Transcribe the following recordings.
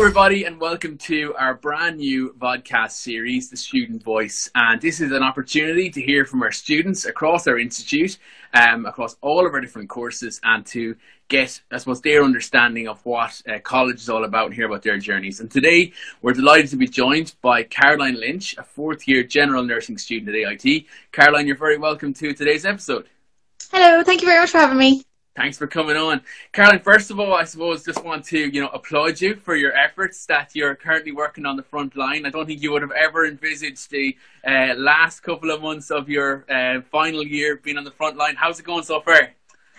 everybody, and welcome to our brand new Vodcast series, The Student Voice. And this is an opportunity to hear from our students across our institute, across all of our different courses, and to get, I suppose, their understanding of what college is all about and hear about their journeys. And today, we're delighted to be joined by Caroline Lynch, a fourth-year general nursing student at AIT. Caroline, you're very welcome to today's episode. Hello, thank you very much for having me. Thanks for coming on. Caroline, first of all, I suppose just want to, applaud you for your efforts that you're currently working on the front line. I don't think you would have ever envisaged the last couple of months of your final year being on the front line. How's it going so far?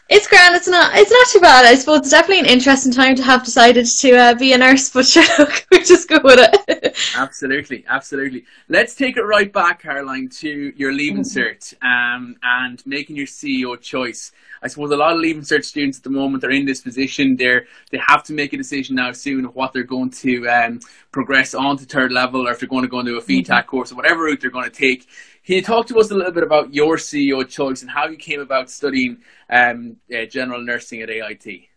It's grand. It's not too bad. I suppose it's definitely an interesting time to have decided to be a nurse, but sure, look, we're just good with it. Absolutely. Let's take it right back, Caroline, to your Leaving Cert and making your CEO choice. I suppose a lot of Leaving Cert students at the moment are in this position. They have to make a decision now soon of what they're going to progress on to third level, or if they're going to go into a VTAC course or whatever route they're going to take. Can you talk to us a little bit about your CEO choice and how you came about studying general nursing at AIT?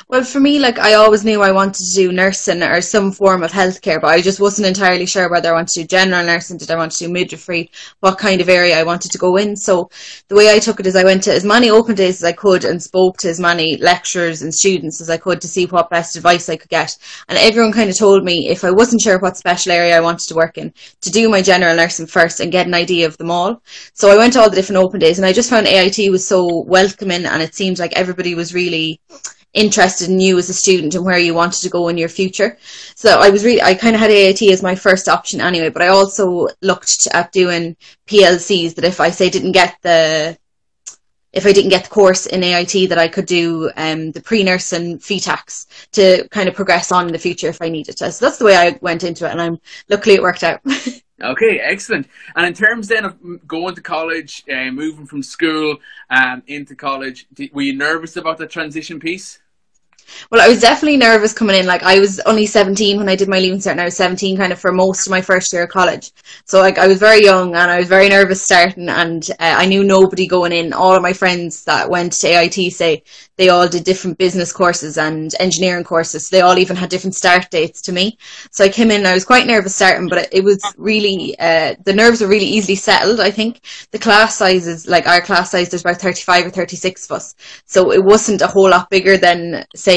Well, for me, I always knew I wanted to do nursing or some form of healthcare, but I just wasn't entirely sure whether I wanted to do general nursing, did I want to do midwifery, what kind of area I wanted to go in. So the way I took it is I went to as many open days as I could and spoke to as many lecturers and students as I could to see what best advice I could get. And everyone kind of told me, if I wasn't sure what special area I wanted to work in, to do my general nursing first and get an idea of them all. So I went to all the different open days, and I just found AIT was so welcoming, and it seemed like everybody was really interested in you as a student and where you wanted to go in your future. So I kind of had AIT as my first option anyway, but I also looked at doing PLCs, that if I didn't get the course in AIT, that I could do the pre-nursing VTACs to kind of progress on in the future if I needed to. So that's the way I went into it, and luckily it worked out. Okay, excellent. And in terms then of going to college, moving from school into college, were you nervous about the transition piece? Well, I was definitely nervous coming in. I was only 17 when I did my Leaving Cert, and I was 17 kind of for most of my first year of college. So I was very young, and I was very nervous starting, and I knew nobody going in. All of my friends that went to AIT say they all did different business courses and engineering courses. So they all even had different start dates to me. So I came in and I was quite nervous starting, but it was really, the nerves were really easily settled, I think. The class sizes, our class size, there's about 35 or 36 of us. So it wasn't a whole lot bigger than, say,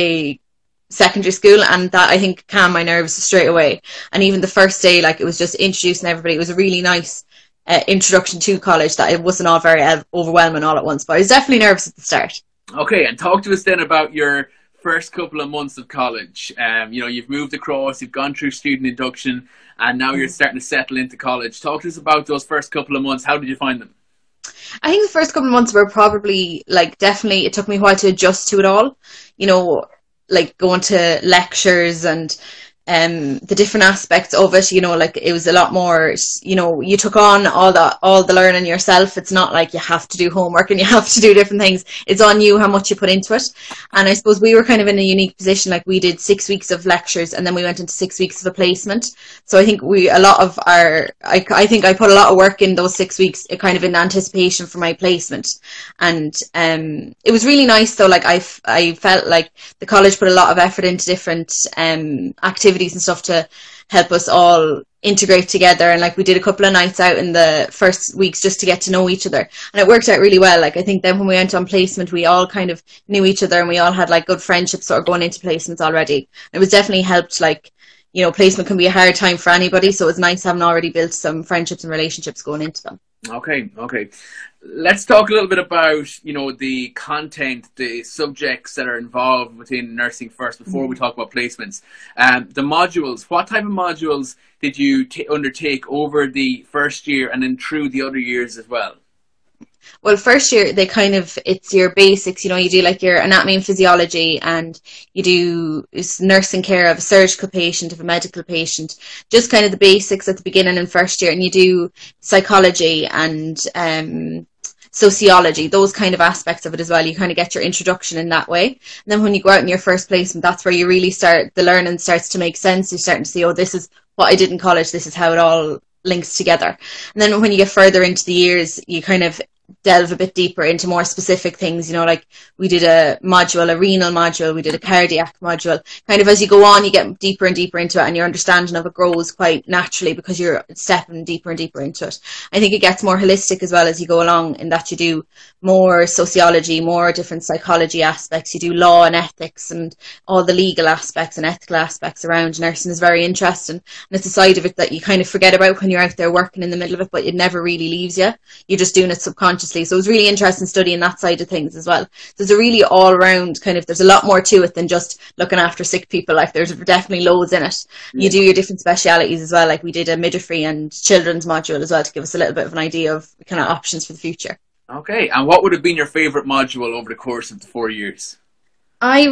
secondary school, and that, I think, calmed my nerves straight away. And even the first day, it was just introducing everybody. It was a really nice introduction to college, that it wasn't all very overwhelming all at once, but I was definitely nervous at the start. Okay, and talk to us then about your first couple of months of college. You've moved across, you've gone through student induction, and now you're starting to settle into college. Talk to us about those first couple of months. How did you find them? I think the first couple of months were probably, definitely, it took me a while to adjust to it all. Going to lectures and the different aspects of it, it was a lot more, you took on all the learning yourself. It's not like you have to do homework and you have to do different things. It's on you how much you put into it. And I suppose we were kind of in a unique position. We did 6 weeks of lectures, and then we went into 6 weeks of a placement. So I think I think I put a lot of work in those 6 weeks, kind of in anticipation for my placement. And it was really nice though. I felt like the college put a lot of effort into different activities and stuff to help us all integrate together, and we did a couple of nights out in the first weeks just to get to know each other, and it worked out really well. I think then when we went on placement, we all kind of knew each other, and we all had good friendships sort of going into placements already. It was definitely helped. Placement can be a hard time for anybody, so it was nice having already built some friendships and relationships going into them. Okay. Let's talk a little bit about, the content, the subjects that are involved within nursing first before we talk about placements. The modules, what type of modules did you undertake over the first year and then through the other years as well? Well, first year, it's your basics, you do your anatomy and physiology, and you do nursing care of a surgical patient, of a medical patient, just kind of the basics at the beginning in first year. And you do psychology and sociology, those kind of aspects of it as well. You kind of get your introduction in that way. And then when you go out in your first placement, that's where you really the learning starts to make sense. You're starting to see, this is what I did in college, this is how it all links together. And then when you get further into the years, you kind of delve a bit deeper into more specific things, you know, like we did a module, a renal module, we did a cardiac module. Kind of as you go on, you get deeper and deeper into it, and your understanding of it grows quite naturally because you're stepping deeper and deeper into it. I think it gets more holistic as well as you go along, in that you do more sociology, more different psychology aspects. You do law and ethics and all the legal aspects and ethical aspects around nursing is very interesting. And it's a side of it that you kind of forget about when you're out there working in the middle of it, but it never really leaves you. You're just doing it subconsciously. So it's really interesting studying that side of things as well. So it's a really all around kind of, there's a lot more to it than just looking after sick people. Like there's definitely loads in it. Yeah. You do your different specialities as well. Like we did a midwifery and children's module as well to give us a little bit of an idea of kind of options for the future. Okay. And what would have been your favourite module over the course of the 4 years? I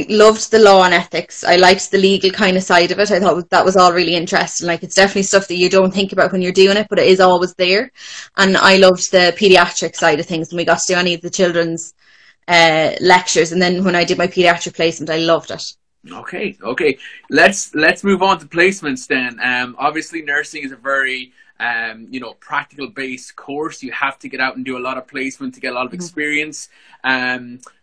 loved the law and ethics. I liked the legal kind of side of it. I thought that was all really interesting. Like it's definitely stuff that you don't think about when you're doing it, but it is always there. And I loved the paediatric side of things, and we got to do any of the children's lectures. And then when I did my paediatric placement, I loved it. Okay. Let's move on to placements then. Obviously nursing is a very practical based course. You have to get out and do a lot of placement to get a lot of experience.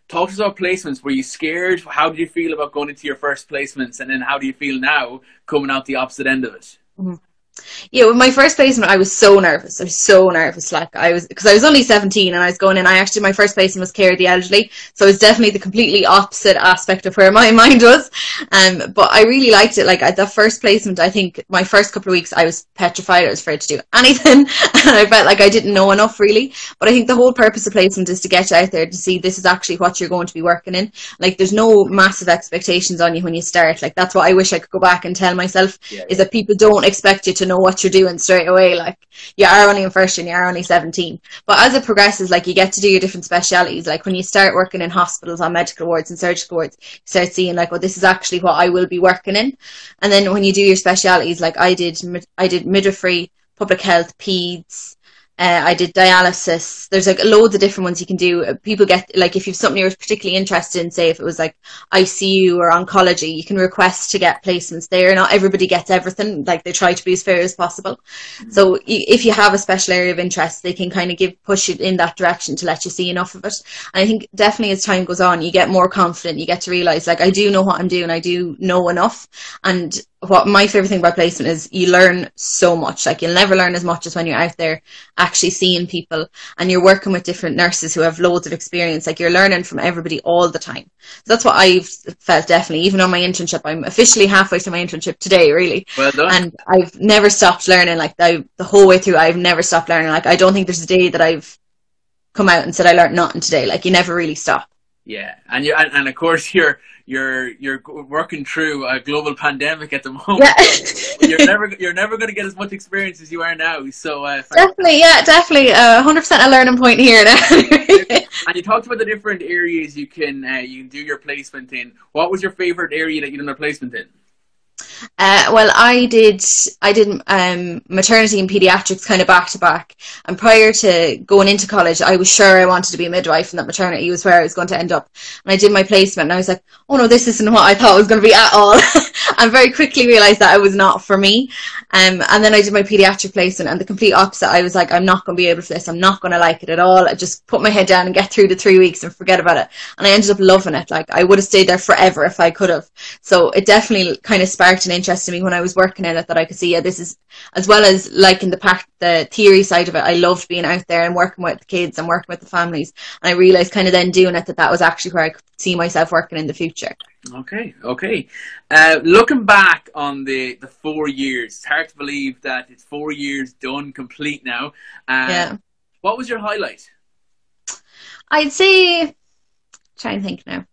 Talk to us about placements. Were you scared? How did you feel about going into your first placements? And then how do you feel now coming out the opposite end of it? Mm-hmm. Yeah, with my first placement, I was so nervous. Like because I was only 17 and I was going in. My first placement was care of the elderly, so it's definitely the completely opposite aspect of where my mind was. But I really liked it. Like at the first placement, I think my first couple of weeks, I was petrified. I was afraid to do anything, and I felt like I didn't know enough really. But I think the whole purpose of placement is to get you out there to see this is actually what you're going to be working in. Like there's no massive expectations on you when you start. Like that's what I wish I could go back and tell myself, is that people don't expect you to know what you're doing straight away. Like you are only in first year, you are only 17, but as it progresses, like you get to do your different specialities. Like when you start working in hospitals on medical wards and surgical wards, you start seeing like, well, this is actually what I will be working in. And then when you do your specialities, like I did midwifery, public health, peds, I did dialysis. There's like loads of different ones you can do. People get, like, if you've something you're particularly interested in, say if it was like ICU or oncology, you can request to get placements there. Not everybody gets everything. Like they try to be as fair as possible. Mm-hmm. So if you have a special area of interest, they can kind of push it in that direction to let you see enough of it. And I think definitely as time goes on, you get more confident. You get to realize, like, I do know what I'm doing. I do know enough. And what my favorite thing about placement is you learn so much. Like you'll never learn as much as when you're out there actually seeing people and you're working with different nurses who have loads of experience. Like you're learning from everybody all the time. So that's what I've felt, definitely. Even on my internship, I'm officially halfway through my internship today, really. Well done. And I've never stopped learning. Like the whole way through, I've never stopped learning. Like I don't think there's a day that I've come out and said I learned nothing today. Like you never really stop. Yeah, and of course you're working through a global pandemic at the moment. Yeah. you're never going to get as much experience as you are now. So definitely, 100% a learning point here now. And you talked about the different areas you can do your placement in. What was your favorite area that you did a placement in? Well, I did maternity and pediatrics kind of back to back, and prior to going into college I was sure I wanted to be a midwife, and that maternity was where I was going to end up. And I did my placement and I was like, oh no, this isn't what I thought it was going to be at all. And very quickly realised that it was not for me. And then I did my paediatric placement, and the complete opposite. I was like, I'm not going to be able for this. I'm not going to like it at all. I just put my head down and get through the 3 weeks and forget about it. And I ended up loving it. Like I would have stayed there forever if I could have. So it definitely kind of sparked an interest in me when I was working in it, that I could see, yeah, this is, as well as liking the theory side of it, I loved being out there and working with the kids and working with the families. And I realised kind of then doing it that was actually where I could see myself working in the future. Okay. Looking back on the 4 years, it's hard to believe that it's 4 years done, complete now. Yeah. What was your highlight? I'd say, trying to think now.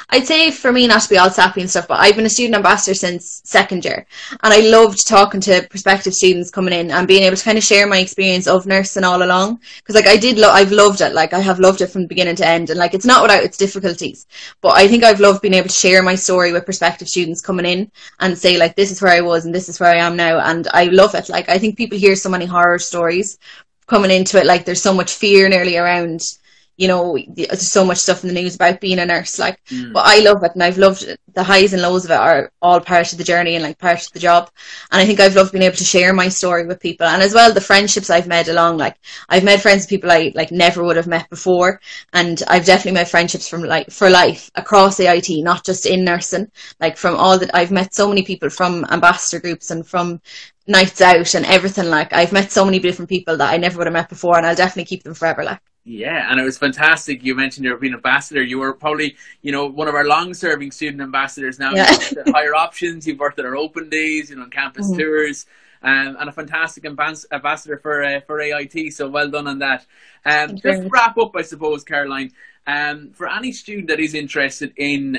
I'd say for me, not to be all sappy and stuff, but I've been a student ambassador since second year, and I loved talking to prospective students coming in and being able to kind of share my experience of nursing all along, because like I've loved it. Like I have loved it from beginning to end, and like it's not without its difficulties, but I think I've loved being able to share my story with prospective students coming in and say, like, this is where I was and this is where I am now, and I love it. Like I think people hear so many horror stories coming into it, like there's so much fear nearly around, you know, there's so much stuff in the news about being a nurse, like, but I love it, and I've loved it. The highs and lows of it are all part of the journey and like part of the job. And I think I've loved being able to share my story with people, and as well the friendships I've made along. Like, I've made friends with people I like never would have met before, and I've definitely made friendships from like for life across AIT, not just in nursing. Like, from all that, I've met so many people from ambassador groups and from nights out and everything. Like, I've met so many different people that I never would have met before, and I'll definitely keep them forever. Like, yeah, and it was fantastic. You mentioned you were being ambassador. You were probably, you know, one of our long-serving student ambassadors now. yeah. You've worked at Higher Options, you've worked at our open days, you know, on campus tours, and a fantastic ambassador for AIT. So well done on that. Just to wrap up, I suppose, Caroline, for any student that is interested in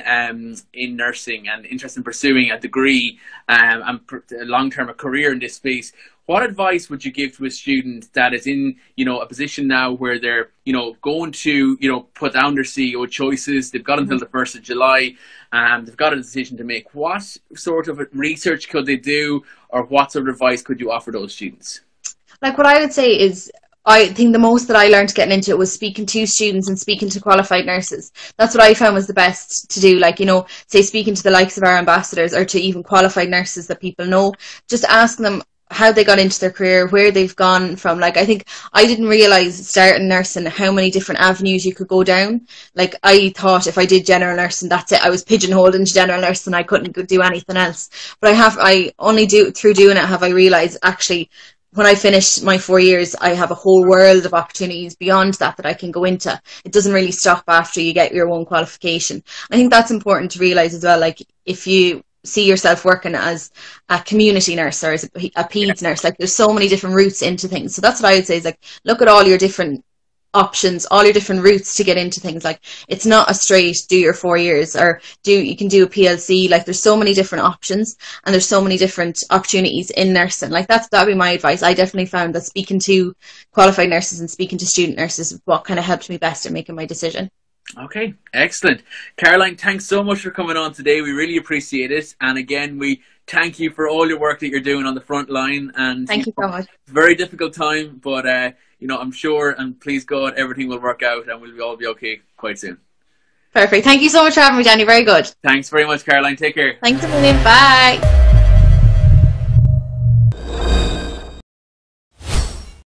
nursing and interested in pursuing a degree and long-term a career in this space, what advice would you give to a student that is in, you know, a position now where they're, you know, going to, you know, put down their CEO choices? They've got until the 1st of July, and they've got a decision to make. What sort of research could they do, or what sort of advice could you offer those students? Like, what I would say is, I think the most that I learned getting into it was speaking to students and speaking to qualified nurses. That's what I found was the best to do. Like, you know, say speaking to the likes of our ambassadors, or to even qualified nurses that people know, just asking them how they got into their career, where they've gone from. Like, I think I didn't realise starting nursing how many different avenues you could go down. Like, I thought if I did general nursing, that's it. I was pigeonholed into general nursing, I couldn't do anything else. But through doing it have I realised, actually, when I finished my 4 years, I have a whole world of opportunities beyond that I can go into. It doesn't really stop after you get your one qualification. I think that's important to realise as well. Like, if you see yourself working as a community nurse or as a peds nurse, like, there's so many different routes into things. So that's what I would say, is like, look at all your different options, all your different routes to get into things. Like, it's not a straight do your 4 years, or you can do a PLC. Like, there's so many different options, and there's so many different opportunities in nursing. Like, that'd be my advice. I definitely found that speaking to qualified nurses and speaking to student nurses is what kind of helped me best in making my decision. Okay, excellent. Caroline, thanks so much for coming on today. We really appreciate it. And again, we thank you for all your work that you're doing on the front line. And thank you so much. Very difficult time, but you know, I'm sure, and please God, everything will work out and we'll all be okay quite soon. Perfect. Thank you so much for having me, Danny. Very good. Thanks very much, Caroline. Take care. Thanks a million. Bye.